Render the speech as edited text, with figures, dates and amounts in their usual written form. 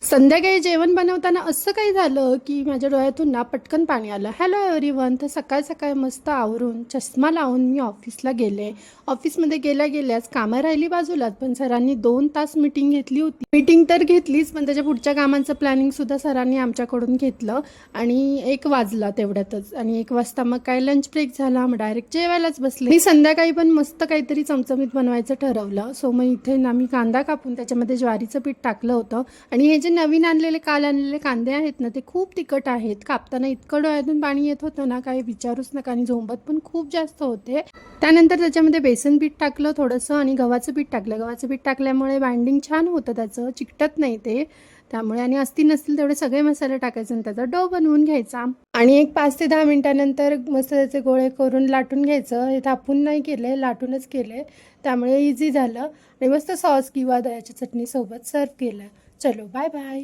संध्याकाळी जेवण बनवताना असं काही झालं की माझ्या डोळ्यातून ना पटकन पाणी आलं. Hello everyone. तर सकाळ सकाळ मस्त आवरून चष्मा लावून मी ऑफिसला गेले. ऑफिसमध्ये गेल्याच कामं राहिली बाजूलाच, पण सरांनी 2 तास मीटिंग घेतली होती. मीटिंग तर घेतलीच, पण त्याच्या पुढच्या कामांचं प्लॅनिंगसुद्धा सरांनी आमच्याकडून घेतलं. आणि 1 वाजला तेवढ्यातच, आणि 1 वाजता मग काय लंच ब्रेक झाला, मग डायरेक्ट जेवायलाच बसले. मी संध्याकाळी पण मस्त काहीतरी चमचमीत बनवायचं ठरवलं. सो मग इथे ना मी कांदा कापून त्याच्यामध्ये ज्वारीचं पीठ टाकलं होतं. आणि हे जे नवीन आणलेले काल आणलेले कांदे आहेत ना, ते खूप तिखट आहेत. कापताना इतकं डोळ्यातून पाणी येत होतं ना, काही विचारूच नका. आणि झोंबत पण खूप जास्त होते. त्यानंतर त्याच्यामध्ये बेसन पीठ टाकलं थोडंसं, आणि गव्हाचं पीठ टाकलं. गव्हाचं पीठ टाकल्यामुळे बाइंडिंग छान होतं, त्याचं चिकटत नाही ते. त्यामुळे आणि असतील नसतील तेवढे सगळे मसाले टाकायचे आणि त्याचा डो बनवून घ्यायचा. आणि एक 5 ते 10 मिनिटानंतर मस्त त्याचे गोळे करून लाटून घ्यायचं. हे थापून नाही केले, लाटूनच केले, त्यामुळे इझी झालं. आणि मस्त सॉस किंवा दह्याच्या चटणीसोबत सर्व केलं. चलो बाय बाय.